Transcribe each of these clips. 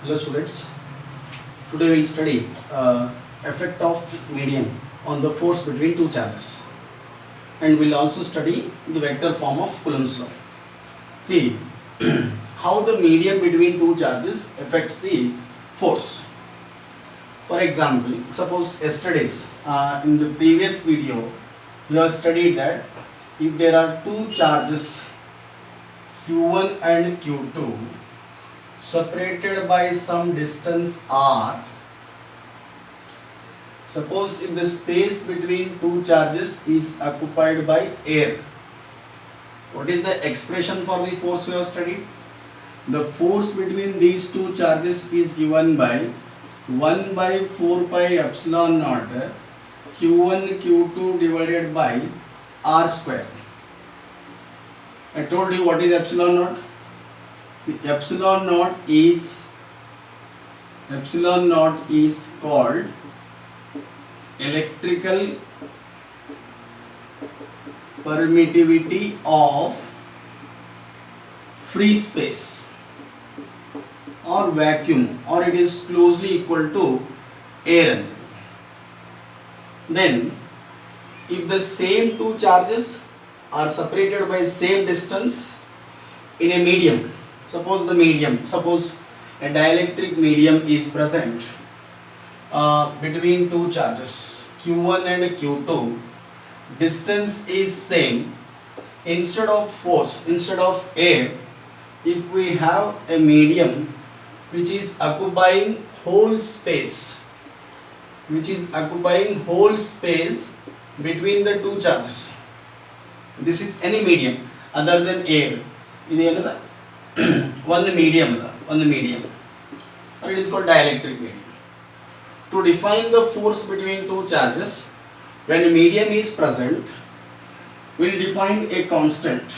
Hello students, today we will study effect of medium on the force between two charges, and we will also study the vector form of Coulomb's law. See how the medium between two charges affects the force. For example, suppose yesterday's in the previous video we have studied that if there are two charges Q1 and Q2 separated by some distance r, suppose if the space between two charges is occupied by air, what is the expression for the force we have studied? The force between these two charges is given by 1 by 4 pi epsilon naught Q1 Q2 divided by r square. I told you what is epsilon naught. See, epsilon naught is called electrical permittivity of free space or vacuum, or it is closely equal to air. Then if the same two charges are separated by same distance in a medium, suppose a dielectric medium is present between two charges Q1 and Q2, distance is same. Instead of air, if we have a medium which is occupying whole space between the two charges, this is any medium other than air. One medium, or it is called dielectric medium. To define the force between two charges when a medium is present, we will define a constant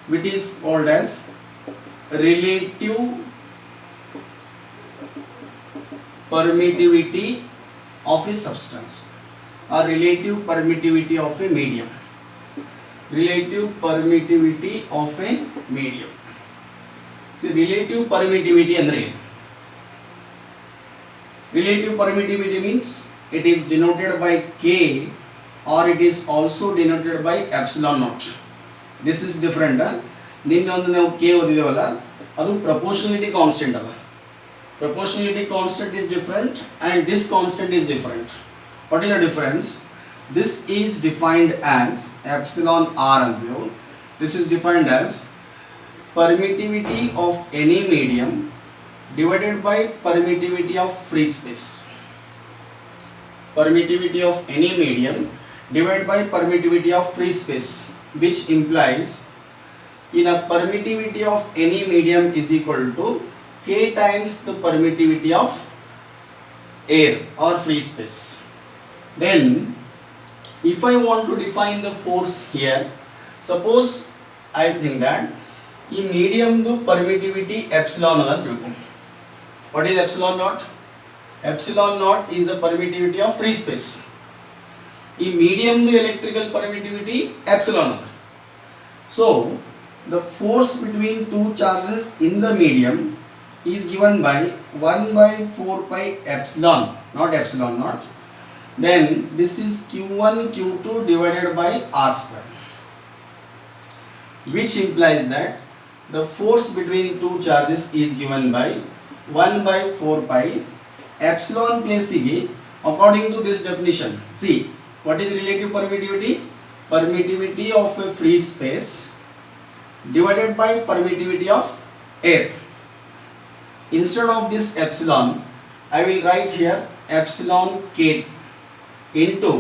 which is called as relative permittivity of a substance or relative permittivity of a medium. Relative permittivity of a medium. See, relative permittivity andre ಏನು? Relative permittivity means it is denoted by K or it is also denoted by epsilon naught. This is different. ನಿನ್ನೆ ಒಂದು ನಾವು K ಓದಿದೇವಲ್ಲ, ಅದು proportionality constant ಅಲ್ಲ. Proportionality constant is different and this constant is different. What is the difference? This is defined as epsilon r ಅಂತೀವಿ. This is defined as permittivity of any medium divided by permittivity of free space. Permittivity of any medium divided by permittivity of free space, which implies in a permittivity of any medium is equal to K times the permittivity of air or free space. Then if I want to define the force here, suppose I think that ಈ ಮೀಡಿಯಮ್ದು permittivity epsilon ಅದ ಅಂತ ತಿಳ್ಕೊಂಡು. What is epsilon naught? Epsilon naught is the permittivity of free space. ಈ ಮೀಡಿಯಮ್ದು electrical permittivity epsilon ಅದ. So the force between two charges in the medium is given by 1 by 4 pi epsilon, not epsilon naught. Then this is Q1 Q2 divided by r square, which implies that the force between two charges is given by 1 by 4 pi epsilon place ಗೆ according to this definition. See, what is relative permittivity? Permittivity of a free space divided by permittivity of air. Instead of this epsilon, I will write here epsilon K into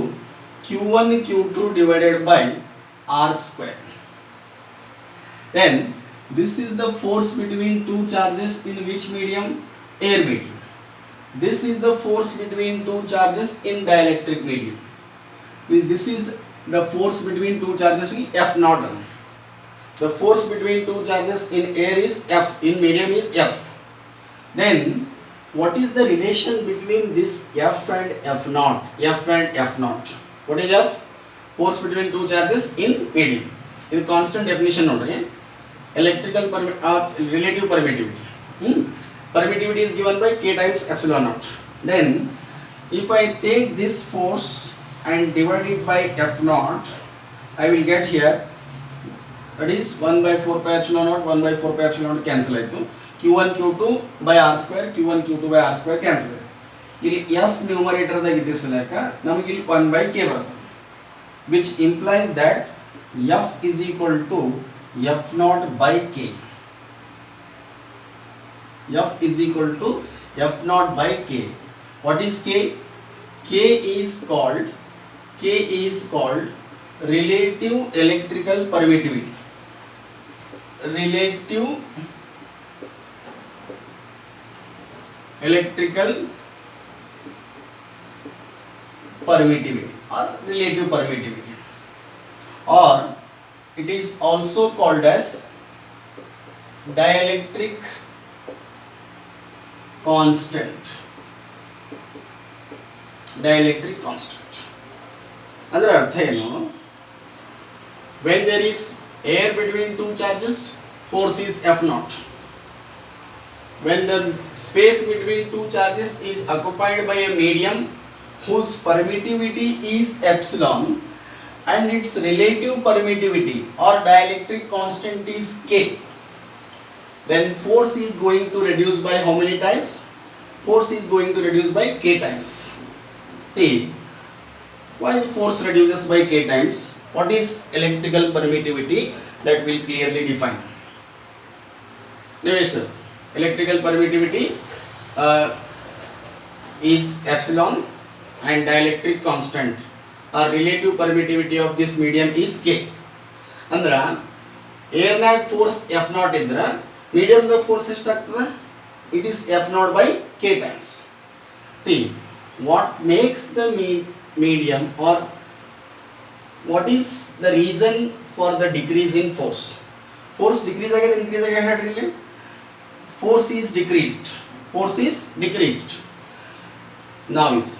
Q1 Q2 divided by r square. Then this is the force between two charges in which medium? Air medium. This is the force between two charges in dielectric medium. This is the force between two charges in F naught. The force between two charges in air is F, in medium is F. Then what is the relation between this F and F naught? F and F naught. What is F? Force between two charges in medium. This constant definition nodri. Electrical relative permittivity. permittivity is given by k times epsilon naught. Then if I take this force and divide it by F naught, I will get here, that is 1 by 4 pi epsilon naught, 1 by 4 pi epsilon naught cancel ಆಯಿತು, q1 q2 by r square, q1 q2 by r square cancel. ಇಲ್ಲಿ f numerator ದಾಗ ಇದ್ದಿಸಲಕ ನಮಗೆ ಇಲ್ಲಿ 1 by k ಬರುತ್ತೆ, which implies that f is equal to f naught by k. F is equal to f naught by k. What is k? K is called relative electrical permittivity. Relative electrical permittivity or relative permittivity, or it is also called as dielectric constant. Dielectric constant ಅದರ ಅರ್ಥ ಏನು? When there is air between two charges, force is F naught. When the space between two charges is occupied by a medium whose permittivity is epsilon and its relative permittivity or dielectric constant is k, then force is going to reduce by how many times? Force is going to reduce by k times. See, why the force reduces by k times? What is electrical permittivity? That will clearly define. Next, electrical permittivity is epsilon and dielectric constant or relative permittivity of this medium is k. Andra air nag force F naught idra medium the force ಎಷ್ಟಾಗ್ತದೆ? It is F naught by k times. See, what makes the medium, or what is the reason for the decrease in force? Force decrease agade, increase agade ಹೇಳ್ರಿ. Force is decreased. Force is decreased. Now is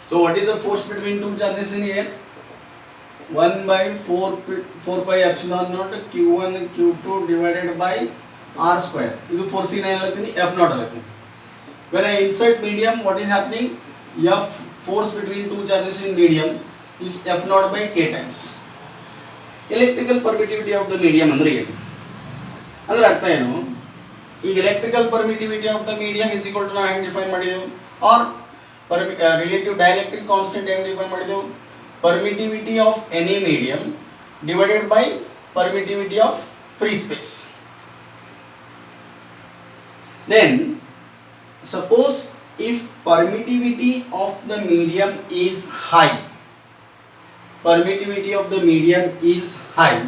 so what is the force between two charges in air? 1 by 4 pi epsilon naught q1 q2 divided by r square. ಇದು force ನ ಏನಾಗ್ತೀನಿ? F naught ಆಗ್ತೀನಿ. When I insert medium, what is happening? F force between two charges in medium is F naught by k times. Electrical permittivity of the medium ಅಂದ್ರೆ ಏನು? ಅದರ ಅರ್ಥ ಏನು? ಈಗ electrical permittivity of the medium is equal to ನಾವು ಹೆಂಗೆ define ಮಾಡಿದೆವು? or relative dielectric constant ಹೆಂಗೆ ಡಿಫೈನ್ ಮಾಡಿದೆವು? Permittivity of any medium divided by permittivity of free space. Then suppose if permittivity of the medium is high, permittivity of the medium is high,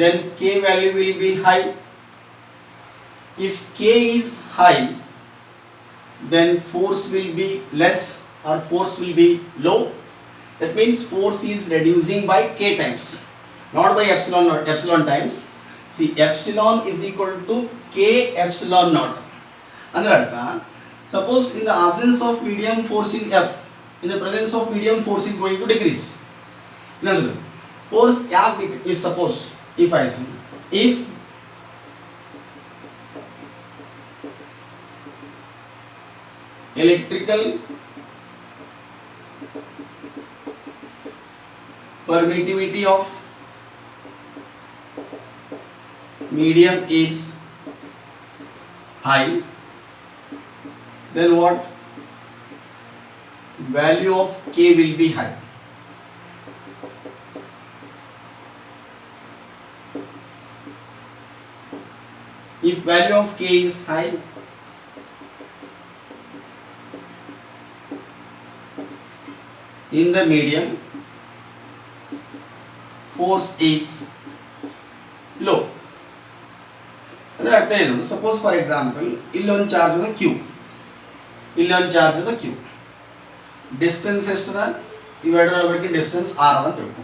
then k value will be high. If k is high, then force will be less or force will be low. That means force is reducing by k times, not by epsilon naught, epsilon times. See, epsilon is equal to k epsilon naught. Andre artha, suppose in the absence of medium force is F, in the presence of medium force is going to decrease. Now, force is, suppose if I say, if electrical permittivity of medium is high, then what? Value of k will be high. If value of k is high, in the medium force is low. ಅದರ ಅರ್ಥ ಏನು? Suppose for example ಇಲ್ಲೊಂದು charge ಅದ q, ಇಲ್ಲೊಂದು charge ಅದ q, distance ಎಷ್ಟದ? ಇವೆರಡರವರೆಗೆ distance r ಅದ ಅಂತ ತಿಳ್ಕೊ.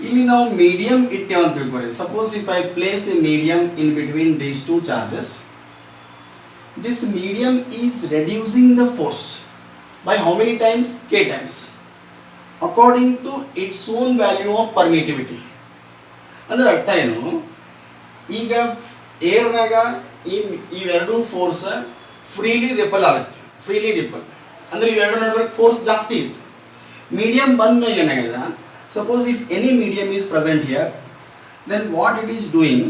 ಇಲ್ಲಿ ನಾವು ಮೀಡಿಯಂ ಇಟ್ಟೇವೆ ಅಂತ ತಿಳ್ಕೊರಿ. Suppose if I place a medium in between these two charges, this medium is reducing the force by how many times? K times, according to its own value of permittivity. ಅಂದ್ರೆ ಅರ್ಥ ಏನು? ಈಗ ಏರ್ನಾಗ ಇವೆರಡು force freely ripple ಆಗುತ್ತೆ. Freely ripple ಅಂದ್ರೆ ಇವೆರಡು ನಡುವೆ force ಜಾಸ್ತಿ ಇತ್ತು. ಮೀಡಿಯಂ ಬಂದ ಮೇಲೆ ಏನಾಗಿದೆ, suppose if any medium is present here, then what it is doing,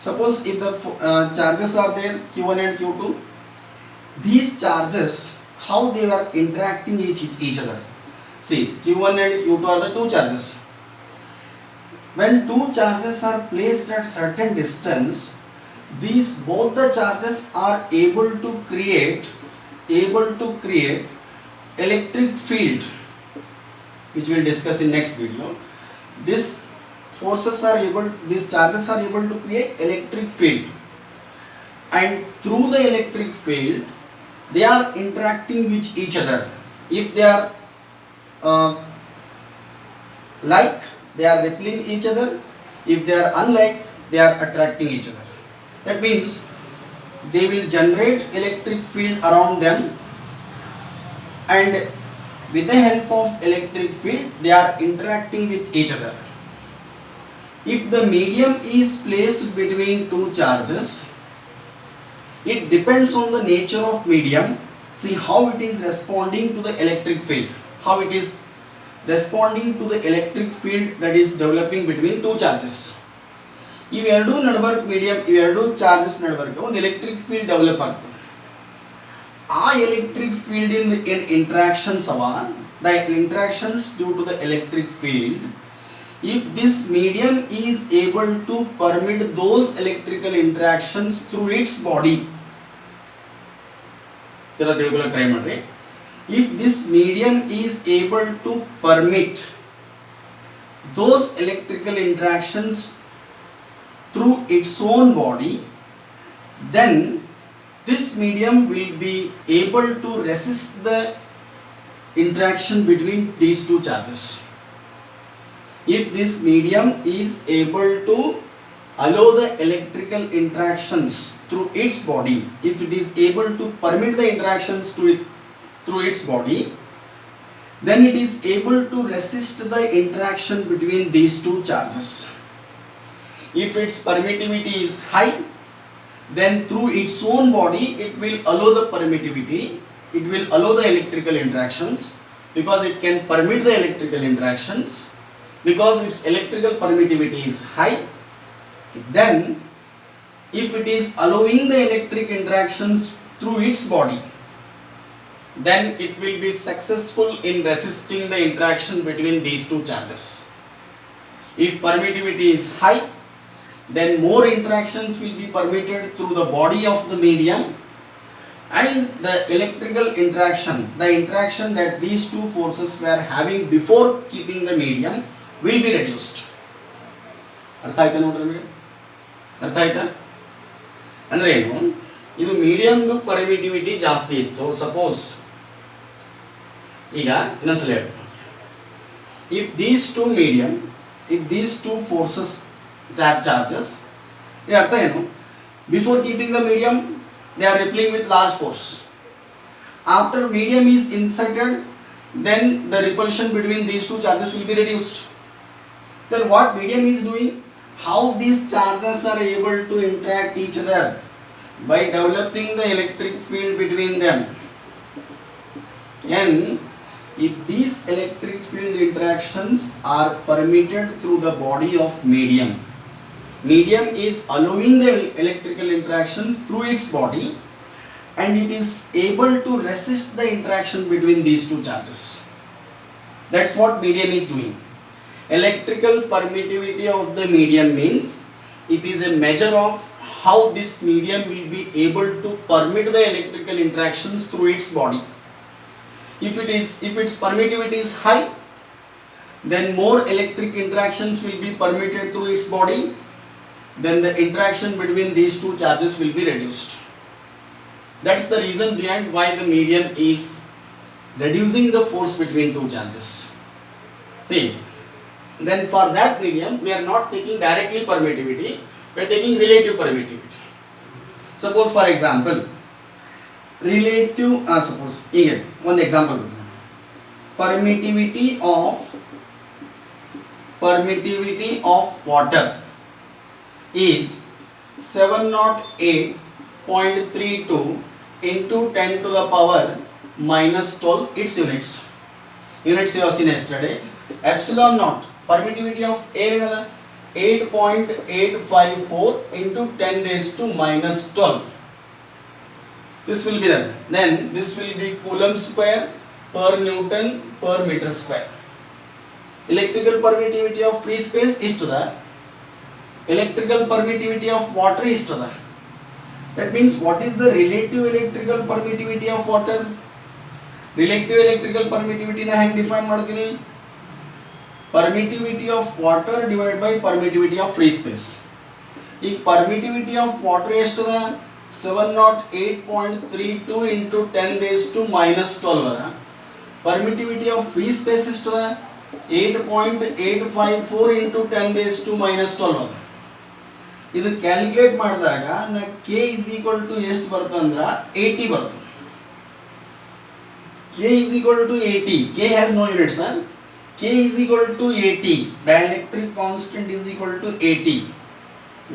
suppose if the charges are there q1 and q2, these charges how they are interacting each other. See, q1 and q2 are the two charges. When two charges are placed at certain distance, these both the charges are able to create electric field, which we will discuss in next video. These charges are able to create electric field, and through the electric field they are interacting with each other. If they are like, they are repelling each other. If they are unlike, they are attracting each other. That means they will generate electric field around them, and with the help of electric field they are interacting with each other. If the medium is placed between two charges, it depends on the nature of medium. See how it is responding to the electric field, how it is responding to the electric field that is developing between two charges. ಇವೆರಡು ನಡುವರ್ಕ್ medium, ಇವೆರಡು charges ನಡುವರ್ಕ್ ಒಂದು electric field develop ಆಗ್ತದೆ. ಆ electric field in interactions ಅವ, the interactions due to the electric field, if this medium is able to permit those electrical interactions through its body, tera tilkolak try madri. If this medium is able to permit those electrical interactions through its own body, then this medium will be able to resist the interaction between these two charges. If this medium is able to allow the electrical interactions through its body, if it is able to permit the interactions through its body, then it is able to resist the interaction between these two charges. If its permittivity is high, then through its own body it will allow the permittivity, it will allow the electrical interactions, because it can permit the electrical interactions. Because its electrical permittivity is high, then if it is allowing the electric interactions through its body, then it will be successful in resisting the interaction between these two charges. If permittivity is high, then more interactions will be permitted through the body of the medium, and the electrical interaction, the interaction that these two forces were having before keeping the medium, will be reduced. ಅರ್ಥ ಆಯ್ತಾ ನೋಡ್ರಿ ನಿಮಗೆ? ಅರ್ಥ ಆಯ್ತಾ? ಅಂದ್ರೆ ಏನು, ಇದು ಮೀಡಿಯಂದು permittivity ಜಾಸ್ತಿ ಇತ್ತು. ಸಪೋಸ್ ಈಗ ಇನ್ನೊಂದ್ಸಲ ಹೇಳಿ, if these two medium, if these two forces that charges, ಇದರ ಅರ್ಥ ಏನು, before keeping the medium they are repelling with large force. After medium is inserted, then the repulsion between these two charges will be reduced. Then what medium is doing, how these charges are able to interact each other, by developing the electric field between them. And if these electric field interactions are permitted through the body of medium, medium is allowing the electrical interactions through its body, and it is able to resist the interaction between these two charges. That's what medium is doing. Electrical permittivity of the medium means it is a measure of how this medium will be able to permit the electrical interactions through its body. If its permittivity is high, then more electric interactions will be permitted through its body, then the interaction between these two charges will be reduced. That's the reason behind why the medium is reducing the force between two charges. See, then for that medium we are not taking directly permittivity, we are taking relative permittivity. Suppose for example relative, suppose ಈಗ ಒಂದು example permittivity of water is 708.32 into 10 to the power minus 12 its units you have seen yesterday. Epsilon naught permittivity of air is 8.854 into 10 raised to minus 12. This will be there. Then this will be coulomb square per Newton per meter square. Electrical permittivity of free space is to the electrical permittivity of water is to the. That means what is the relative electrical permittivity of water? Relative electrical permittivity na hang define ಮಾಡ್ತೀನಿ. Permittivity of water divided by permittivity of free space. ಈ permittivity of water ಎಷ್ಟು ಅದ 708.32 into 10 raised to minus 12 ಅದ. Permittivity of free space ಎಷ್ಟು ಅದ 8.854 into 10 raised to minus 12 ಅದ. ಇದು calculate ಮಾಡಿದಾಗ ನ k is equal to ಎಷ್ಟು ಬರುತ್ತೆ ಅಂದ್ರೆ 80 ಬರುತ್ತೆ. K is equal to 80. K has no units, huh? K is equal to 80. Dielectric constant is equal to 80.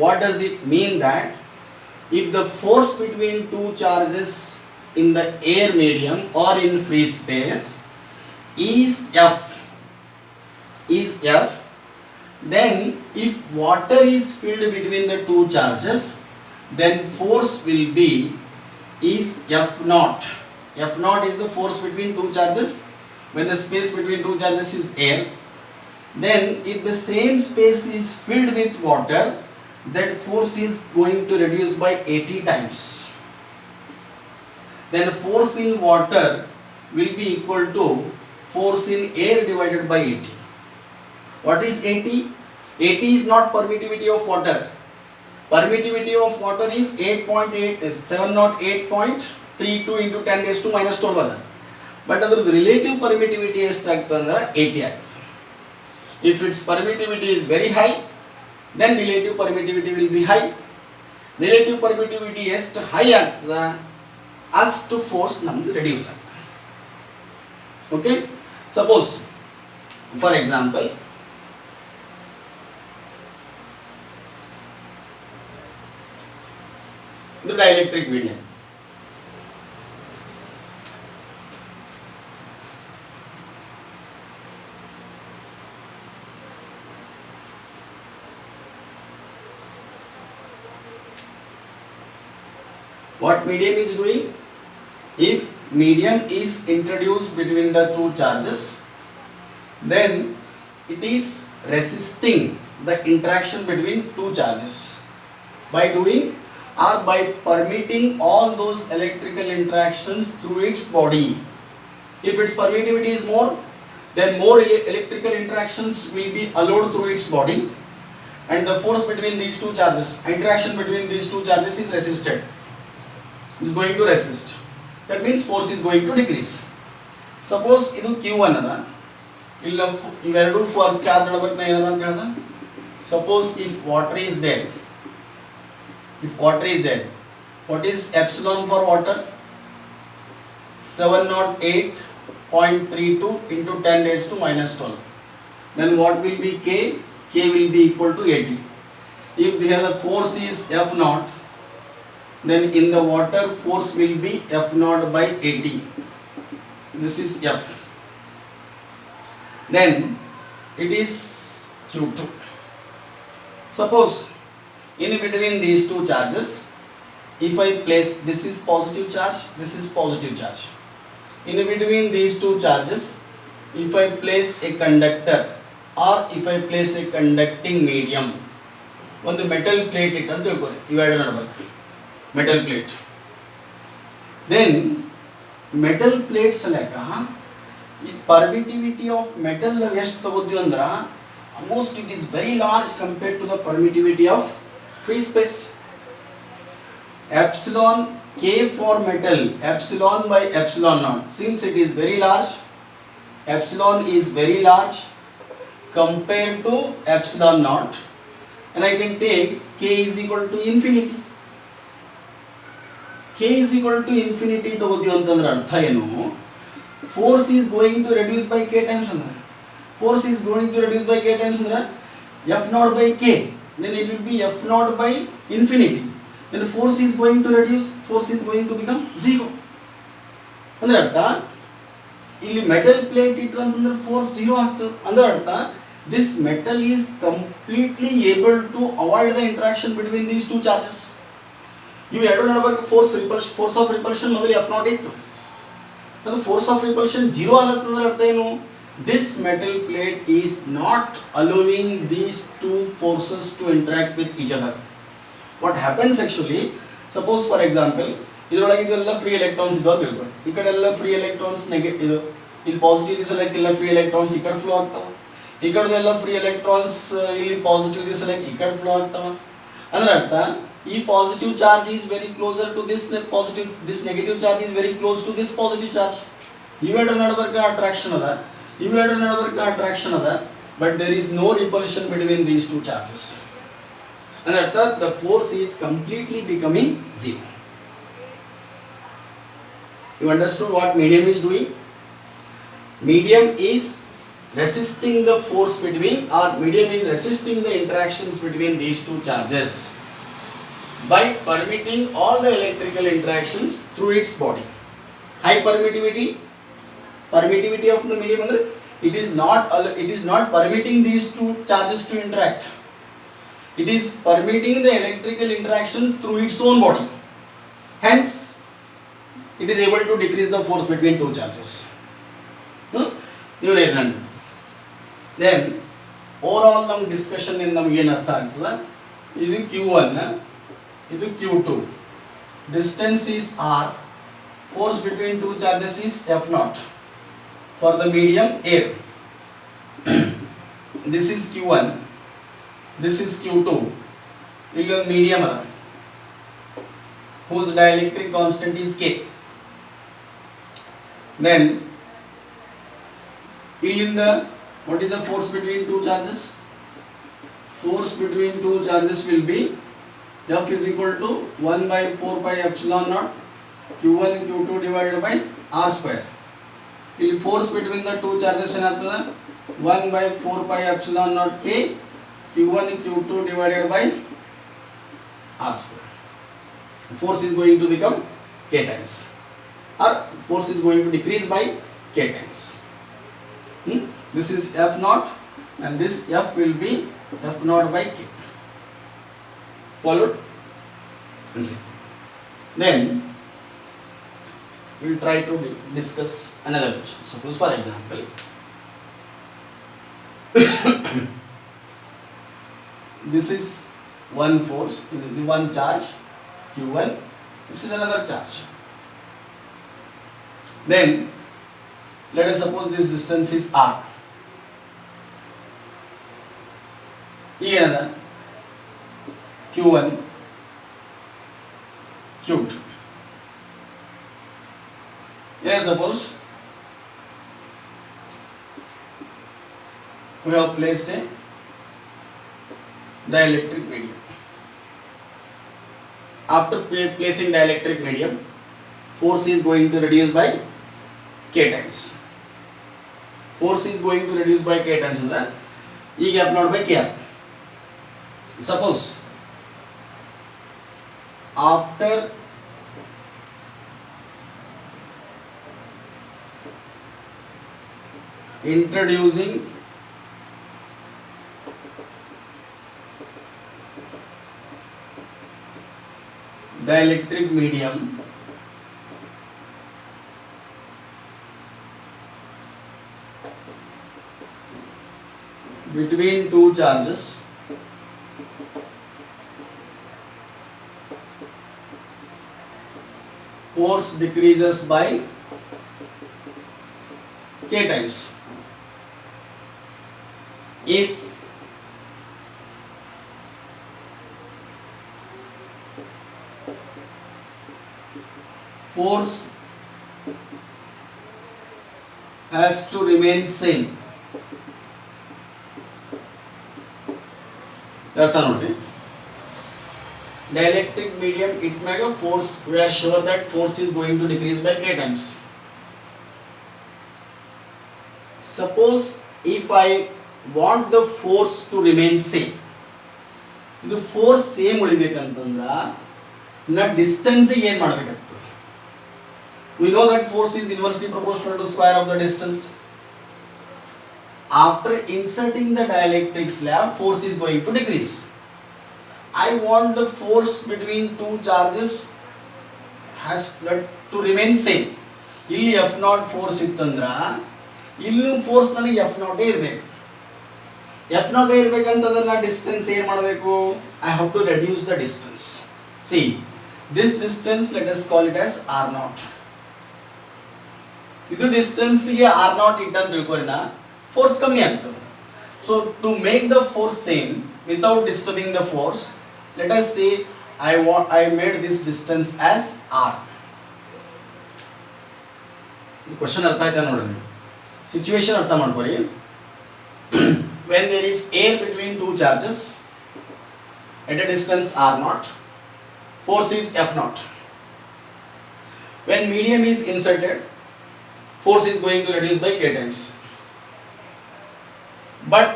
What does it mean? That if the force between two charges in the air medium or in free space is F, then if water is filled between the two charges, then force will be is F naught. F naught is the force between two charges when the space between two charges is air. Then if the same space is filled with water, that force is going to reduce by 80 times. Then force in water will be equal to force in air divided by 80. What is 80? 80 is not permittivity of water. Permittivity of water is 708.32 into 10 raised to minus 12 ಅದ. But ಅದರ relative permittivity ಎಷ್ಟಾಗ್ತದೆ ಅಂದ್ರೆ 80 ಆಗ್ತದೆ. If its permittivity is very high, then relative permittivity will be high. Relative permittivity ಎಷ್ಟು high ಆಗ್ತದ ಅಷ್ಟು force ನಮ್ದು reduce ಆಗ್ತದೆ. Okay? Suppose, for example, the dielectric medium. What medium is doing? If medium is introduced between the two charges, then it is resisting the interaction between two charges by doing or by permitting all those electrical interactions through its body. If its permittivity is more, then more electrical interactions will be allowed through its body, and the force between these two charges, interaction between these two charges is resisted. Is going to resist. That means force is going to decrease. Suppose ಇದು Q1 ಅದ, ಇಲ್ಲ ಇವೆರಡು force charge ನಡಬೇಕು ಏನದ ಅಂತ ಹೇಳ್ದ. Suppose if water is there, what is epsilon for water? 708.32 into 10 raised to minus 12. Then what will be K? K will be equal to 80. If here the force is F naught, then in the water force will be F naught by 80. This is F. Then it is Q2. Suppose in between these two charges, if I place, this is positive charge, this is positive charge. In between these two charges, if I place a conductor or if I place a conducting medium, ಒಂದು metal plate it ಅಂತ ತಿಳ್ಕೊರಿ, ಇವೆರಡು ನಡಬೇಕು metal plate. Then metal plates ಲೆಕ್ಕ ಈ permittivity of metal ಎಷ್ಟು ತಗೋದ್ವಿ ಅಂದ್ರೆ almost it is very large compared to the permittivity of free space. Epsilon K for metal, epsilon by epsilon naught. Since it is very large, epsilon is very large compared to epsilon naught, and I can take K is equal to infinity. K is equal to infinity ತಗೋತೀವಿ ಅಂತಂದ್ರೆ ಅರ್ಥ ಏನು? force is going to reduce by k times andre, force is going to reduce by k times andre f naught by k, then it will be f naught by infinity, then force is going to reduce, force is going to become 0 ಅಂದ್ರೆ ಅರ್ಥ ಇಲ್ಲಿ metal plate ಇಟ್ಟು ಅಂತಂದ್ರೆ force 0 ಆಗ್ತದೆ ಅಂದ್ರೆ ಅರ್ಥ this metal is completely able to avoid the interaction between these two charges. ಇವು ಎರಡು ನಡುವೆ ಫೋರ್ಸ್ ಆಫ್ ರಿಪಲ್ಷನ್ ಮೊದಲು f naught ಇತ್ತು, ಅದು ಫೋರ್ಸ್ ಆಫ್ ರಿಪಲ್ಷನ್ 0 ಆಗತ್ತಂದ್ರೆ ಅರ್ಥ ಏನು, this metal plate is not allowing these two forces to interact with each other. What happens actually, suppose for example ಇದರೊಳಗೆ ಇದೆಲ್ಲ ಫ್ರೀ ಎಲೆಕ್ಟ್ರಾನ್ಸ್ ಇದಾವೆ ತಿಳ್ಕೊಳ್ಳಿ, ಈ ಕಡೆ ಎಲ್ಲ ಫ್ರೀ ಎಲೆಕ್ಟ್ರಾನ್ಸ್ ನೆಗೆಟಿವ್ ಇದು, ಇಲ್ಲಿ ಪಾಸಿಟಿವ್ ದಿಸಲಕ್ಕೆ ಎಲ್ಲ ಫ್ರೀ ಎಲೆಕ್ಟ್ರಾನ್ಸ್ ಈ ಕಡೆ ಫ್ಲೋ ಆಗ್ತಾವ, ಈ ಕಡೆದೆಲ್ಲ ಫ್ರೀ ಎಲೆಕ್ಟ್ರಾನ್ಸ್ ಇಲ್ಲಿ ಪಾಸಿಟಿವ್ ದಿಸಲಕ್ಕೆ ಈ ಕಡೆ ಫ್ಲೋ ಆಗ್ತಾವ ಅಂದ್ರೆ ಅರ್ಥ ಈ positive charge is very closer to this positive, this negative charge is very close to this positive charge. ಇವೆರಡರ ನಡುವೆ ಅಟ್ರಾಕ್ಷನ್ ಅದ, ಇವೆರಡರ ನಡುವೆ ಅಟ್ರಾಕ್ಷನ್ ಅದ, but there is no repulsion between these two charges ಅಂದ್ರೆ ಅರ್ಥ the force is completely becoming 0. You understood what medium is doing? Medium is resisting the force between, or medium is resisting the interactions between these two charges by permitting all the electrical interactions through its body. High permittivity of the medium andre it is not permitting these two charges to interact, it is permitting the electrical interactions through its own body, hence it is able to decrease the force between two charges. ನೀವು ನೇರನ್ then over all ನಮ್ಮ discussion ಇಂದ ನಮ್ಗೆ ಏನು ಅರ್ಥ ಆಗ್ತದೆ, ಇದು q1 ಇದು q2, distance is r, force between two charges is f naught for the medium air. This is q1, this is q2, ಇಲ್ಲಿ ಒಂದು ಮೀಡಿಯಂ ಅದ whose dielectric constant is k. Then illinda what is the force between two charges? Force between two charges will be F is equal to 1 by 4 pi epsilon naught q1 q2 divided by r square. Illi force between the two charges enagtada 1 by 4 pi epsilon naught k q1 q2 divided by r square. Force is going to become k times, or force is going to decrease by k times. This is f naught and this f will be f naught by k. Followed? Then we will try to discuss another question. Suppose for example this is one force, the one charge q1, this is another charge. Then let us suppose this distance is r. ಏನದ q1 q2. Let us suppose we have placed a dielectric medium. After placing dielectric medium, force is going to reduce by k times. Force is going to reduce by k times ಅಂದ್ರೆ ಈಗ f naught by k. Suppose after introducing dielectric medium between two charges, force decreases by k times. If force has to remain same, ಅರ್ಥ ನೋಡ್ರಿ, dielectric medium it may have force, we are sure that force is going to decrease by k times. suppose if I want the force to remain same, ಇದು force same ಉಳಿಬೇಕಂತಂದ್ರ ನಾ ಡಿಸ್ಟೆನ್ಸಿಗೆ ಏನು ಮಾಡಬೇಕಾಗ್ತದೆ? We know that force is inversely proportional to square of the distance. After inserting the dielectric slab, force is going to decrease. I want the force between two charges has to remain same. ಇಲ್ಲಿ F not force ಇತ್ತಂದ್ರ ಇಲ್ಲೂ force ನನಗೆ F ನಾಟೇ ಇರಬೇಕು. F ನಾಟೇ ಇರಬೇಕಂತಂದ್ರೆ ನಾ distance ಏನು ಮಾಡಬೇಕು? I have to reduce the distance. See this distance let us call it as R nought. ಇದು ಡಿಸ್ಟೆನ್ಸ್ಗೆ ಆರ್ ನಾಟ್ ಇಟ್ಟ ಅಂತ ತಿಳ್ಕೊರಿನ ಫೋರ್ಸ್ ಕಮ್ಮಿ ಆಗ್ತದೆ. So to make the force same without disturbing the force, let us say I made this distance as r. The question artha aita nodri, situation artha madkori. When there is air between two charges at a distance r naught, force is f naught. When medium is inserted, force is going to reduce by k times. But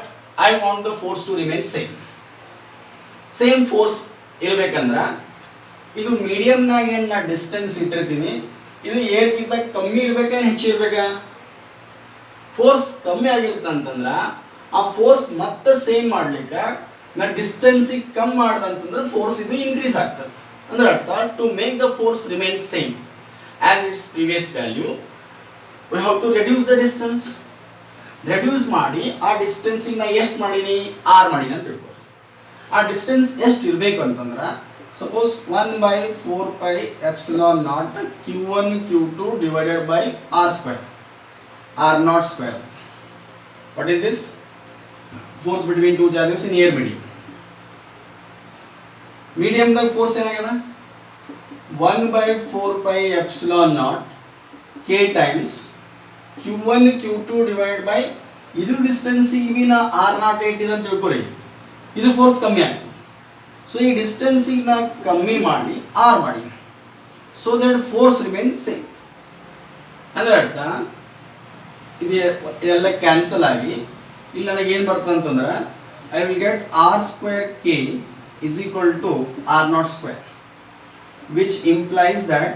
I want the force to remain same force ಇರಬೇಕಂದ್ರ ಇದು ಮೀಡಿಯಂನಾಗ ಏನು ನಾ distance ಇಟ್ಟಿರ್ತೀನಿ, ಇದು ಏರ್ಗಿಂತ ಕಮ್ಮಿ ಇರ್ಬೇಕೇನು ಹೆಚ್ಚು ಇರ್ಬೇಕಾ? Force ಕಮ್ಮಿ ಆಗಿರ್ತಂತಂದ್ರ ಆ ಫೋರ್ಸ್ ಮತ್ತೆ ಸೇಮ್ ಮಾಡ್ಲಿಕ್ಕೆ ನಾ ಡಿಸ್ಟೆನ್ಸಿಗೆ ಕಮ್ಮಿ ಮಾಡ್ದಂತಂದ್ರೆ ಫೋರ್ಸ್ ಇದು ಇನ್ಕ್ರೀಸ್ ಆಗ್ತದೆ. ಅಂದ್ರೆ ಅರ್ಥ to make the force remain same as its previous value, we have to reduce the distance. Reduce ಮಾಡಿ ಆ ಡಿಸ್ಟೆನ್ಸಿಗೆ ನಾ ಎಷ್ಟು ಮಾಡೀನಿ? ಆರ್ ಮಾಡೀನಿ ಅಂತ ತಿಳ್ಕೊ. ಆ ಡಿಸ್ಟೆನ್ಸ್ ಎಷ್ಟು ಇರಬೇಕು ಅಂತಂದ್ರೆ suppose 1/4 epsilon naught q1 q2 divided by r square, r naught square. What is this? Force between two charges in air medium. ಮೀಡಿಯಂದಾಗ ಫೋರ್ಸ್ ಏನಾಗ್ಯದ? 1/4 epsilon naught k times q1 q2 divide by ಇದ್ರ distance ಇವಿನ r naught 8 ಇದೆ ಅಂತ ತಿಳ್ಕೊರಿ. ಇದು force ಕಮ್ಮಿ ಆಗ್ತದೆ. So ಈ ಡಿಸ್ಟೆನ್ಸಿಗೆ ನಾ ಕಮ್ಮಿ ಮಾಡಿ ಆರ್ ಮಾಡಿ, so that force remains same. ಅಂದ್ರೆ ಅರ್ಥ ಇದೆಲ್ಲ ಕ್ಯಾನ್ಸಲ್ ಆಗಿ ಇಲ್ಲಿ ನನಗೇನು ಬರ್ತದೆ ಅಂತಂದ್ರೆ I will get R square K is equal to R nought square, which implies that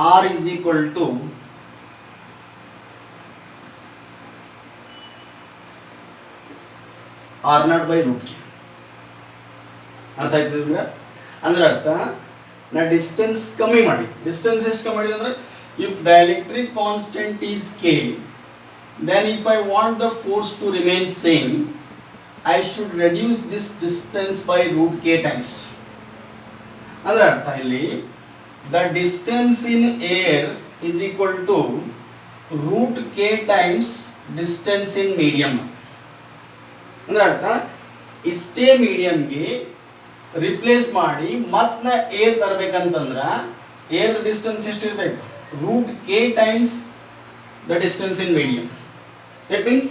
R is equal to R nought by root K. ಅರ್ಥ ಆಯ್ತದ? ಅಂದ್ರೆ ಅರ್ಥ ನಾ ಡಿಸ್ಟೆನ್ಸ್ ಕಮ್ಮಿ ಮಾಡಿ, ಡಿಸ್ಟೆನ್ಸ್ ಎಷ್ಟು ಕಮ್ಮಿ ಮಾಡಿದೆ ಅಂದ್ರೆ if dielectric constant is K, then if I want the force to remain same, I should reduce this distance by root K times. ಅಂದ್ರೆ ಅರ್ಥ ಇಲ್ಲಿ the distance in air is equal to root K times distance in medium. ಅಂದ್ರೆ ಅರ್ಥ ಇಷ್ಟೇ ಮೀಡಿಯಂಗೆ replace ಮಾಡಿ ಮತ್ತೆ ನಾ ಏರ್ ತರಬೇಕಂತಂದ್ರೆ ಏರ್ ಡಿಸ್ಟೆನ್ಸ್ ಎಷ್ಟಿರ್ಬೇಕು? Root K times the distance in medium. That means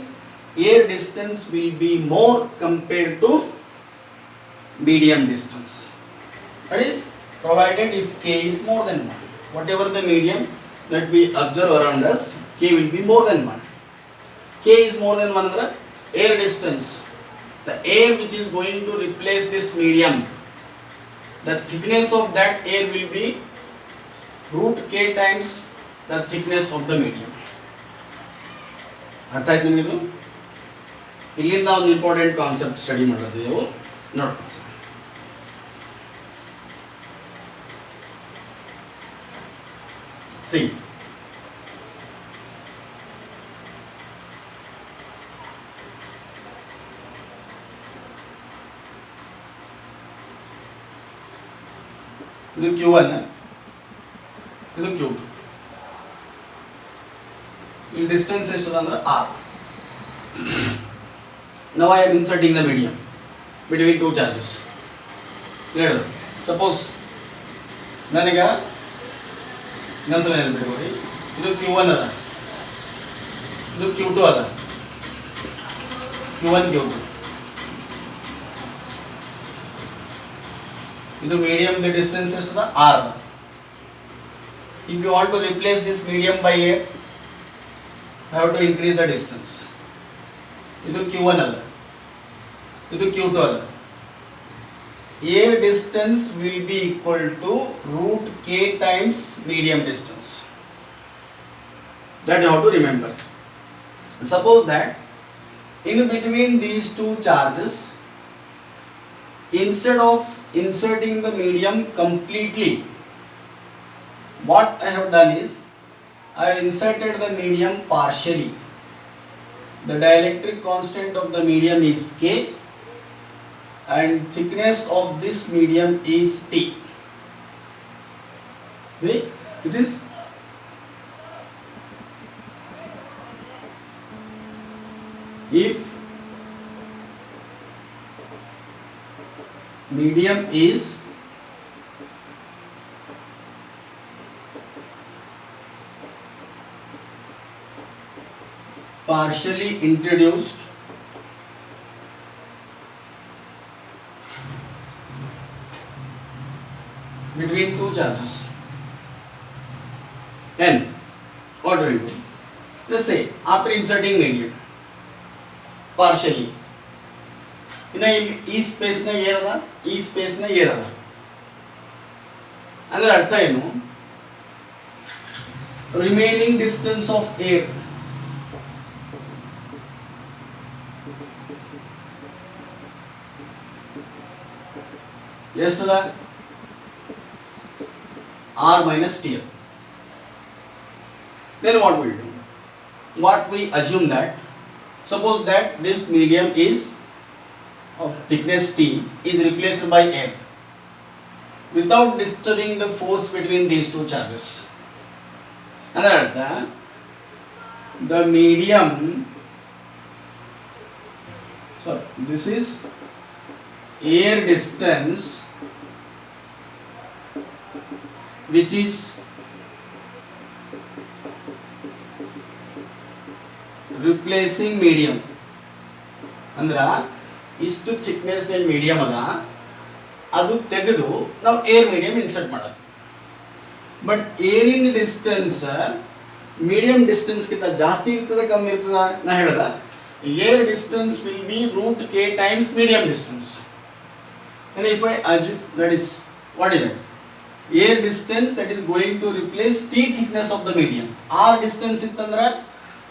air distance will be more compared to medium distance. That is provided if k is more than 1. Whatever the medium that we observe around us, k will be more than 1. K is more than 1 ಅಂದ್ರೆ air distance, the air which is going to replace this medium, the thickness of that air will be root k times the thickness of the medium. ಅರ್ಥ ಆಯ್ತು ನಿಮಗೆ? ಇಲ್ಲಿಂದ ಒಂದು important concept study ಮಾಡೋದು ನೋಡಿ. See, ಇದು Q1, ಇದು Q2. ಇಲ್ಲಿ ಡಿಸ್ಟೆನ್ಸ್ ಎಷ್ಟು ಅಂದ್ರೆ R. Now I am inserting the medium between two charges. ಹೇಳಿದ್ರು ಸಪೋಸ್ ನನಗೆ ಇನ್ನೊಂದ್ಸಲ ನೆನಪಿಟ್ಕೊಡಿ, ಇದು Q1 ಅದ, ಇದು Q2 ಅದ, Q1 Q2. ಇದು medium the distance ಎಷ್ಟದ R ಅದ. If you want to replace this medium by air, I have to increase the distance. ಇದು q1 ಅಲ್ಲ, ಇದು q2 ಅಲ್ಲ. Air distance will be equal to root k times medium distance. That you have to remember. Suppose that in between these two charges, instead of inserting the medium completely, what I have done is I have inserted the medium partially. The dielectric constant of the medium is K and thickness of this medium is T. See, this is if medium is partially introduced between two charges, then what do we do? Let's say after inserting medium partially, ಇನ್ನು ಈ ಸ್ಪೇಸ್ನಾಗ ಏನದ, ಈ ಸ್ಪೇಸ್ನಾಗ ಏನದ ಅಂದ್ರೆ ಅರ್ಥ ಏನು, remaining distance of air ಎಷ್ಟದ, r minus t. Then what we do? What we assume that, suppose that this medium is of thickness t is replaced by air without disturbing the force between these two charges. Another, the medium, so this is air distance which is replacing medium. ಅಂದ್ರ ಇಷ್ಟು thickness medium ಅದ, ಅದು ತೆಗೆದು ನಾವು air medium insert ಮಾಡೋದು. But ಏರಿನ distance medium ಡಿಸ್ಟೆನ್ಸ್ಗಿಂತ ಜಾಸ್ತಿ ಇರ್ತದ ಕಮ್ಮಿ ಇರ್ತದ, ನಾ ಹೇಳ್ದ air distance will be root K times medium distance. And if I assume that is, what is it? Air distance that is going to replace T thickness of the medium. R distance ಇತ್ತಂದ್ರೆ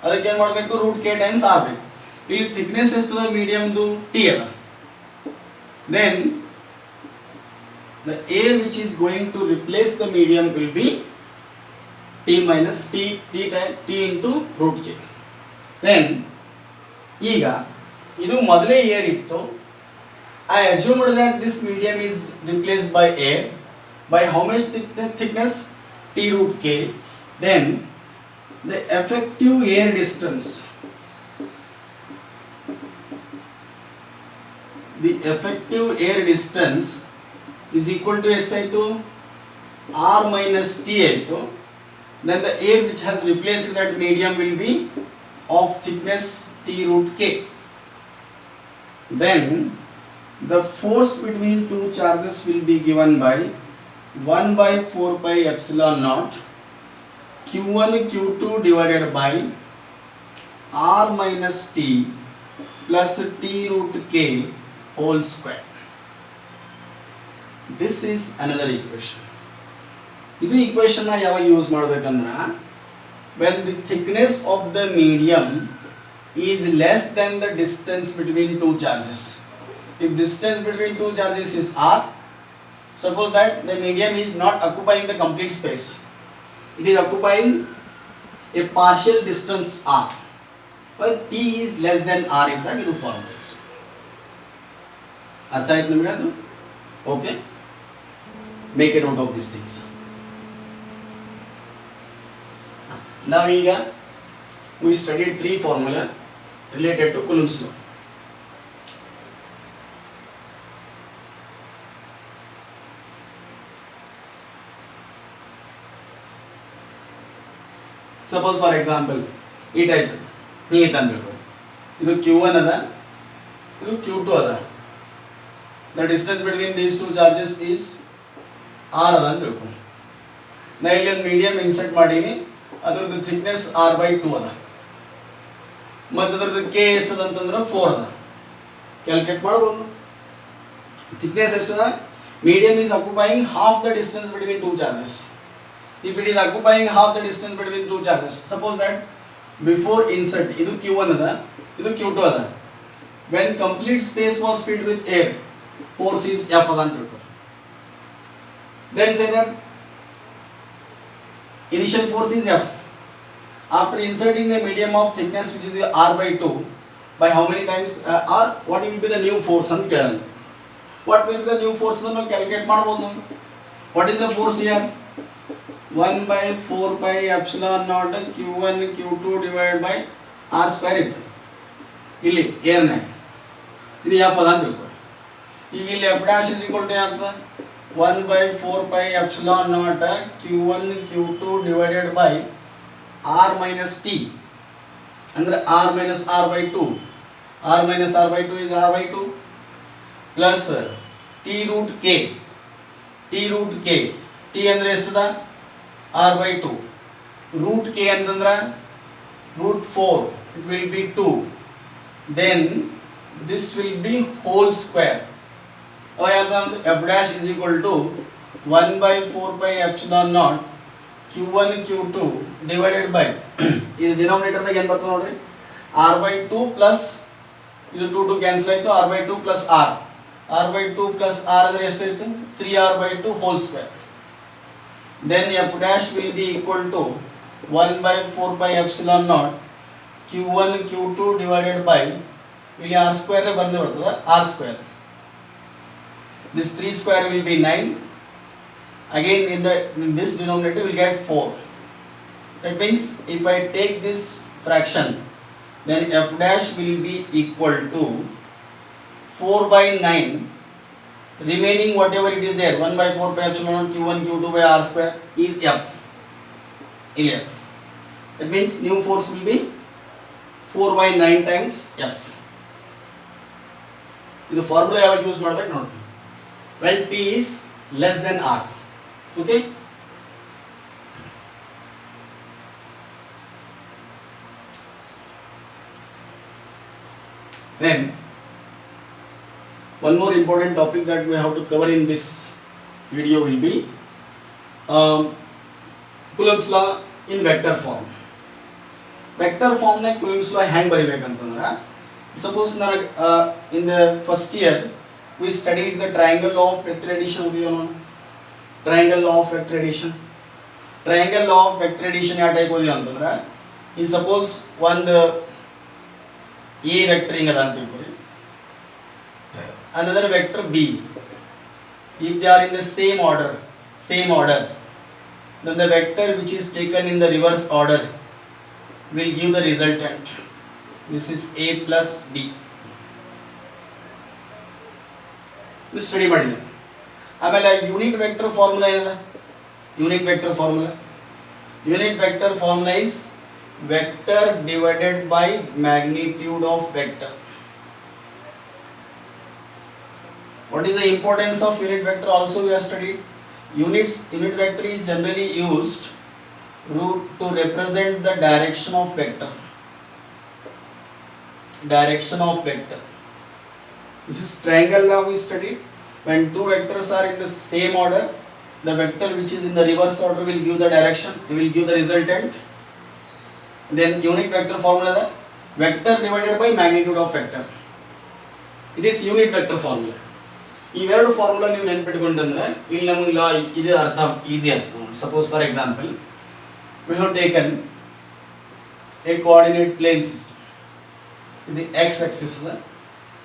ಅದಕ್ಕೆ ಏನು ಮಾಡಬೇಕು, root K times R ಬೇಕು. ಇಲ್ಲಿ thickness ಎಷ್ಟು ಮೀಡಿಯಮ್ದು T ಅದ. Then the air which is going to replace the medium will be T minus T into root K. Then ಈಗ ಇದು ಮೊದಲೇ ಏರ್ ಇತ್ತು, I assumed that this medium is replaced by air by how much thickness, T root K. Then the effective air distance, the effective air distance is equal to ಎಷ್ಟಾಯಿತು, r minus t ಆಯಿತು. Then the air which has replaced that medium will be of thickness T root K. Then the force between two charges will be given by 1 by 4 pi epsilon naught q1 q2 divided by r minus t plus t root k whole square. This is another equation. ಇದು equation ನ ಯಾವಾಗ use ಮಾಡಬೇಕಂದ್ರೆ, when the thickness of the medium is less than the distance between two charges. If distance between two charges is r, suppose that the medium is not occupying the complete space, it is occupying a partial distance r, but t is less than r ಇದ್ದಾಗ ಇದು formula use. ಅರ್ಥ ಆಯ್ತು ನಿಮಗೆ ಅದು? Okay, make A note of this things. ನಾವೀಗ we studied three formula related to Coulomb's law. Suppose for example ಈ type ಹೀಗೆ ತಂದಿರ್ಬೋದು, ಇದು q1 ಅದ, ಇದು q2 ಅದ. The distance between these two charges is r ಅದ ಅಂತ ತಿಳ್ಕೊಂಡು ನಾ ಇಲ್ಲಿ ಒಂದು ಮೀಡಿಯಂ ಇನ್ಸರ್ಟ್ ಮಾಡೀನಿ, ಅದರದ್ದು ಥಿಕ್ನೆಸ್ r by 2 ಅದ. ಮತ್ತು ಅದರದ್ದು ಕೆ ಎಷ್ಟದ ಅಂತಂದ್ರೆ 4 ಅದ. ಕ್ಯಾಲ್ಕುಲೇಟ್ ಮಾಡ್ಬೋದು. ಥಿಕ್ನೆಸ್ ಎಷ್ಟದ? Medium is occupying half the distance between two charges. If it is occupying half the distance between two charges, suppose that before insert idu q1 ada, idu q2 ada. When complete space was filled with air, force is F ada anta. Then say that initial force is F. After inserting the medium of thickness which is r by 2, by how many times r, what will be the new force anta kelana. What will be the new force annu calculate madabodu. What is the force here? 1 by 4 pi epsilon naught q1 q2 divided by r square ಇತ್ತು ಇಲ್ಲಿ ಏರ್ನಾಗ. ಇದು F ಅದ ಅಂತ ತಿಳ್ಕೊಳ್ಳಿ. ಈಗ ಇಲ್ಲಿ F dash is equal to ಏನಾಗ್ತದೆ? 1 by 4 pi epsilon naught q1 q2 divided by r minus t ಅಂದ್ರೆ r minus r by 2. r minus r by 2 is r by 2 plus t root k. t root k. t ಅಂದ್ರೆ ಎಷ್ಟದ? r by 2. root k ಅಂತಂದ್ರೆ root 4. It will be 2. Then this will be whole square. F dash is equal to 1 by 4 pi epsilon naught q1 q2 divided by ಇದು denominator ದಾಗ ಏನು ಬರ್ತದೆ ನೋಡ್ರಿ, r by 2 plus ಇದು 2 2 cancel ಆಯಿತು, r by 2 plus r. r by 2 plus r ಅಂದರೆ ಎಷ್ಟಾಯಿತು? 3r by 2 whole square. Then F dash will be equal to 1 by 4 pi epsilon naught q1 q2 divided by ಇಲ್ಲಿ r square ಬಂದೇ ಬರ್ತದೆ, r square. This 3 square will be 9. Again in this denominator we will get 4. That means if I take this fraction, then F dash will be equal to 4 by 9. Remaining whatever it is there, 1 by 4 pi epsilon naught q1 q2 by r square is F. F. That means new force will be 4 by 9 times F. This formula I will use ಮಾಡಬೇಕು ನೋಡಿ. When t is less than r. Okay? Then one more important topic that we have to cover in this video will be Coulomb's law in vector form. Vector form ne Coulomb's law hang ಬರಿಬೇಕಂತಂದ್ರೆ, suppose in the first year we studied the triangle law of vector addition. Triangle law of vector addition. Triangle law of vector addition ಯಾವ type ಓದಿ ಅಂತಂದ್ರೆ, ಈ suppose ಒಂದು A vector ಹಿಂಗ ಅದ ಅಂತ ತಿಳ್ಕೊಳ್ಳಿ, another vector B. If they are in the same order, then the vector which is taken in the reverse order will give the resultant. This is A plus B. This study ಮಾಡಿದೆ. ಆಮೇಲೆ unit vector formula ಏನದ? Unit vector formula is vector divided by magnitude of vector. What is the importance of unit vector? Also we have studied. Unit vector is generally used to represent the direction of vector. This is triangle law we studied. When two vectors are in the same order, the vector which is in the reverse order will give the direction, it will give the resultant. Then unit vector formula, the vector divided by magnitude of vector. It is unit vector formula. ಇವೆರಡು formula ನೀವು ನೆನಪಿಟ್ಕೊಂಡ್ರೆ ಇಲ್ಲಿ ನಮಗೆ ಲಾ ಇದು ಅರ್ಥ easy ಆಗ್ತದೆ. Suppose for example we have taken a coordinate plane system. ಇದು x axis,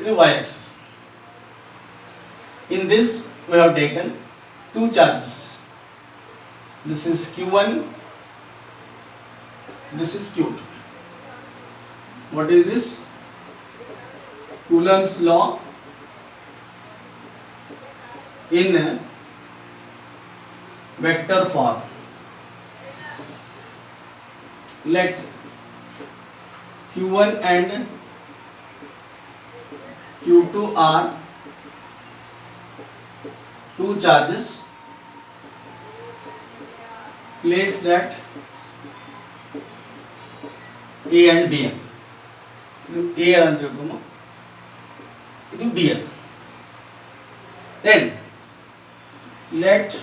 ಇದು y axis. In this we have taken two charges. This is q1, this is q2. What is this? Coulomb's law in vector form. Let q1 and q2 are two charges placed at A and B. ಇದು A ಅಂತ ತಿಳ್ಕೊಮ, ಇದು B L. Then let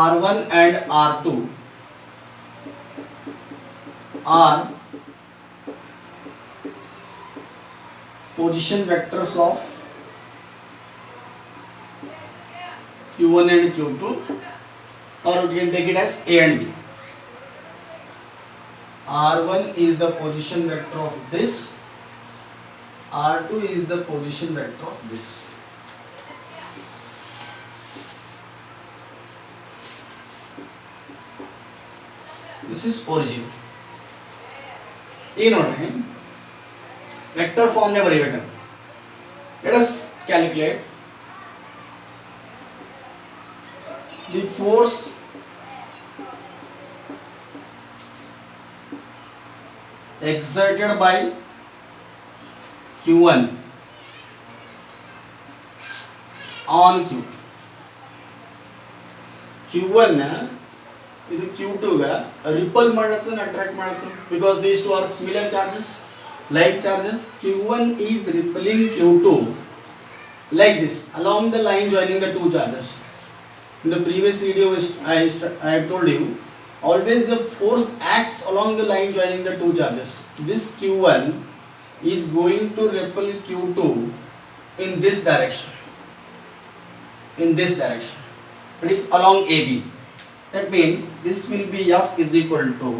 R1 and R2 are position vectors of Q1 and Q2, or we can take it as A and B. R1 is the position vector of this, R2 is the position vector of this. This is origin. ಈಗ ನೋಡ್ರಿ vector form ನೇ ಬರೀಬೇಕು. Let us calculate the force exerted by Q1 on Q2. Q1 ಇದು Q2 ಗೆ ripple ಮಾಡತ್ತೆ, attract ಮಾಡತ್ತೆ, because these two R similar charges, like charges. Q1 is repelling Q2 like this along the line joining the two charges. In the previous video I have told you, always the force acts along the line joining the two charges. This Q1 is going to repel Q2 in this direction, it is along AB. That means this will be F is equal to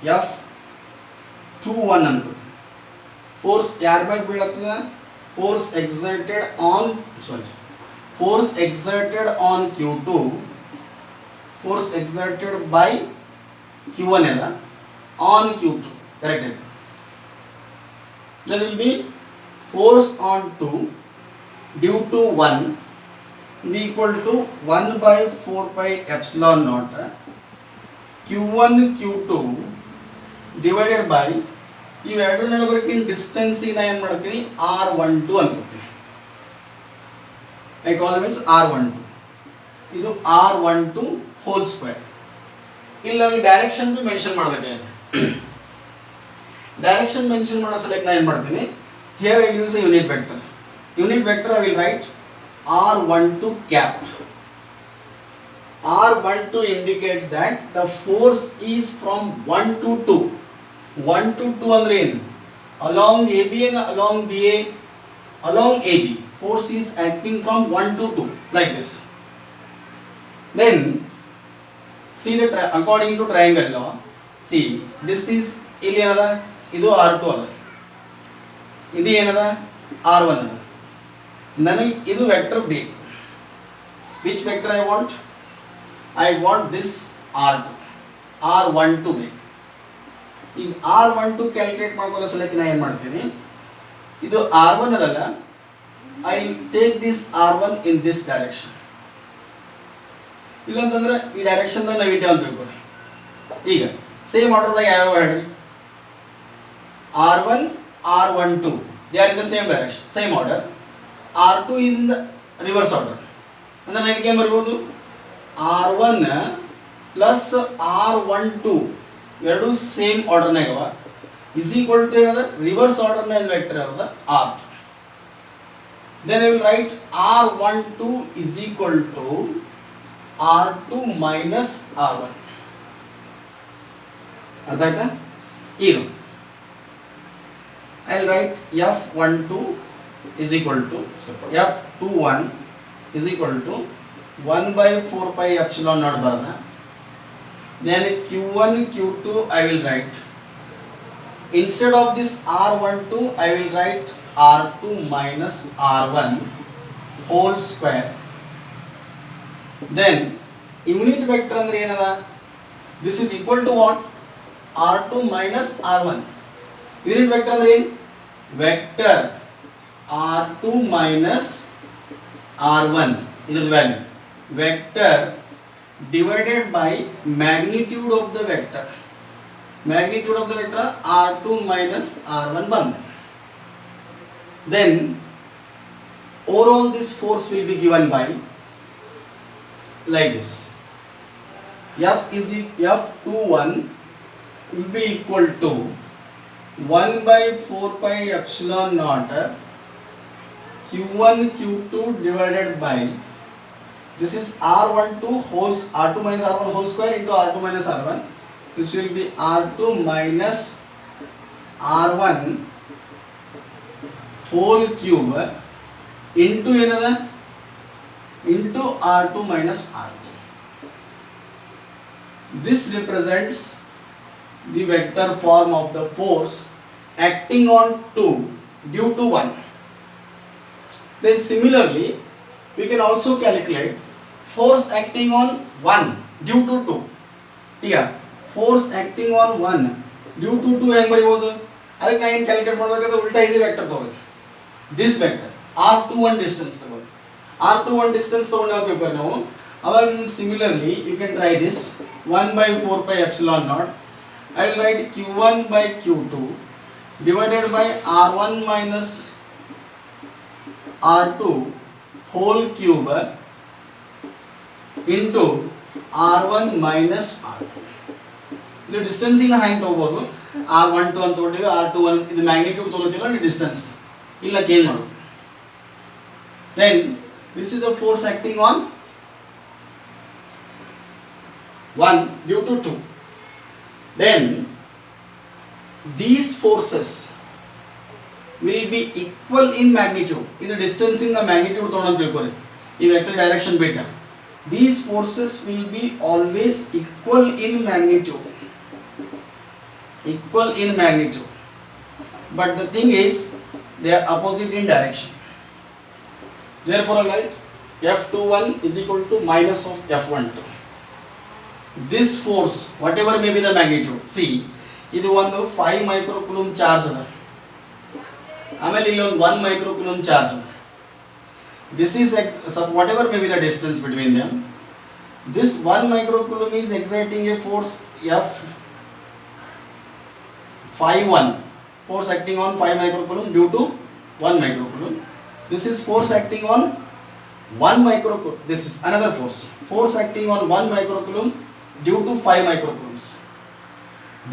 F21 ಅನ್ಕೋ. Force ಯಾರ ಮೇಲೆ ಬೀಳತ್ತದ, force exerted on Q2, force exerted by Q1 ಅಲ್ಲ, on Q2, correct ಐತೆ. This will be force on 2 due to 1 is equal to 1 by 4 pi epsilon naught Q1 Q2 divided by ಇವೆರಡು ನಡುವಿನ distance ನ ಏನು ಮಾಡ್ತೀನಿ, R12 ಅನ್ಕೋತೀನಿ. I call it R12. ಇದು R12 whole square. ಇಲ್ಲಿ ನಾವು ಡೈರೆಕ್ಷನ್ ಬಿ ಮೆನ್ಷನ್ ಮಾಡಬೇಕಾಗಿದೆ. ಡೈರೆಕ್ಷನ್ ಮೆನ್ಷನ್ ಮಾಡೋ ಸಲಕ್ಕೆ ನಾನು ಏನು ಮಾಡ್ತೀನಿ, here I use a unit vector. Unit vector I will write R12 cap. R12 indicates that the force is from 1 to 2. 1 to 2 ಅಂದ್ರೆ ಏನು, along AB and along BA, along AB force is acting from 1 to 2 like this. Then see the according to triangle law, see this is ಇಲ್ಲಿ ಏನದ, ಇದು R2 ಅದ, ಇದು ಏನದ R1 ಅದ. ನನಗೆ ಇದು ವೆಕ್ಟರ್ ಬೇಕು. Which vector I want this R12 ಬೇಕು. ಈಗ R12 ಕ್ಯಾಲ್ಕುಲೇಟ್ ಮಾಡ್ಕೊಳ್ಳೋ ಸಲಕ್ಕೆ ನಾನು ಏನು ಮಾಡ್ತೀನಿ, ಇದು R1 ಅದಲ್ಲ, I take this R1 in this direction. ಇಲ್ಲಂತಂದ್ರೆ ಈ ಡೈರೆಕ್ಷನ್ದಾಗ ನಾವು ಇಟ್ಟೆ ಅಂತ ತಿಳ್ಕೊಳ್ಳಿ. ಈಗ ಸೇಮ್ ಆರ್ಡರ್ದಾಗ ಯಾವ್ಯಾವ ಹೇಳ್ರಿ, R1 R12 they are in the same direction, same order. R2 is in the reverse order. ಅಂದ್ರೆ ನಾನು ಏನು ಬರಬಹುದು, R1 plus R12 ಎರಡು ಸೇಮ್ ಆರ್ಡರ್ನಾಗ ಅವ, ಇಸ್ ಈಕ್ವಲ್ ಟು ಏನದ ರಿವರ್ಸ್ ಆರ್ಡರ್ನ ವೆಕ್ಟರ್ ಯಾವ್ದ R2. Then I will write R12 is equal to R2 minus R1. ಅರ್ಥ ಆಯ್ತಾ? ಈಗ I will write F12 is equal to F21 is equal to 1 by 4 pi epsilon naught barna. Then Q1 Q2 I will write, instead of this R12 I will write R2 minus R1 whole square. Then unit vector andre enada, this is equal to what, R2 minus R1. Unit vector andre ಏನು, vector R2 minus R1 is the value, vector divided by magnitude of the vector, R2 minus R1 ಬಂತು. Then overall this force will be given by like this, F21 will be equal to 1 by 4 pi epsilon naught q1 q2 divided by, this is r12 whole, r2 minus r1 whole square into r2 minus r1. This will be r2 minus r1 whole cube into another into r2 minus r2. This represents the vector form of the force acting on 2 due to 1. Then similarly we can also calculate force acting on 1 due to 2. ಈಗ force acting on 1 due to 2 ಹೆಂಗೆ ಬರೀಬಹುದು? ಅದಕ್ಕೆ ನಾನು ಏನು calculate ಮಾಡಬೇಕಾದ್ರೆ ಉಲ್ಟಾ ಇದು vector ತಗೋಬೇಕು. This vector r21 distance ತಗೋಬೇಕು. r21 ಡಿಸ್ಟೆನ್ಸ್ ತಗೊಂಡು ನಾವು ತಿಳ್ಕೊಂಡು ನಾವು ಅವಾಗ similarly you can try this 1 by 4 pi epsilon naught. I will write q1 by q2 divided by r1 minus r2 whole cube into r1 minus r2. ಇದು distance ಇಂದ ಹ್ಯಾಂಗೆ ತಗೋಬಹುದು? r12 ಅಂತ ತಗೊಂಡಿವಿ, r21 ಇದು ಮ್ಯಾಗ್ನಿಟ್ಯೂಡ್ ತಗೊಳ್ತಿಲ್ಲ, ನೀವು ಡಿಸ್ಟೆನ್ಸ್ ಇಲ್ಲ change ಮಾಡೋದು. Then this is the force acting on 1 due to 2. Then these forces will be equal in magnitude. ಇದು ಡಿಸ್ಟೆನ್ಸ್ ಇಂದ ಮ್ಯಾಗ್ನಿಟ್ಯೂಡ್ ತಗೊಂಡು ತಿಳ್ಕೊರಿ, ಈ ವೆಕ್ಟರ್ ಡೈರೆಕ್ಷನ್ ಬೇಕಾ. These forces will be always equal in magnitude. Equal in magnitude. But the thing is, they are opposite in direction. Therefore, I write F21 is equal to minus of F12. This force, whatever may be the magnitude, see, ಇದು ಒಂದು 5 microcoulomb charge ಅದ, ಆಮೇಲೆ ಇಲ್ಲಿ ಒಂದು 1 microcoulomb charge ಅದ. This is whatever may be the distance between them. This 1 microcoulomb is exerting a force F51, force acting on 5 microcoulomb due to 1 microcoulomb. This is force acting on 1 microcoulomb. This is another force acting on 1 microcoulomb due to 5 microcoulombs.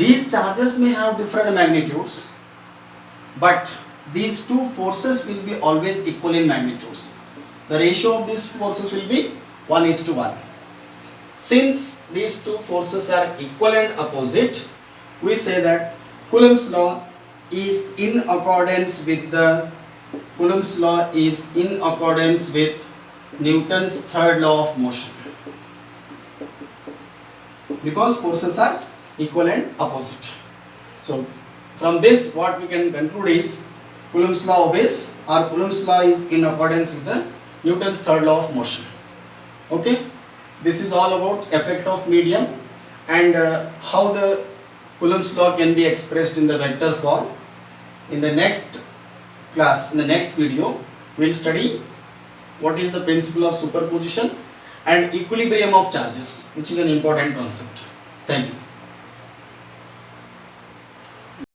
These charges may have different magnitudes, but these two forces will be always equal in magnitudes. The ratio of these forces will be 1:1. Since these two forces are equal and opposite, we say that Coulomb's law is in accordance with Newton's third law of motion, because forces are equal and opposite. So from this what we can conclude is Coulomb's law obeys, or Coulomb's law is in accordance with the Newton's third law of motion. Okay, this is all about effect of medium and how the Coulomb's law can be expressed in the vector form. In the next class, in the next video, we will study what is the principle of superposition and equilibrium of charges, which is an important concept. Thank you.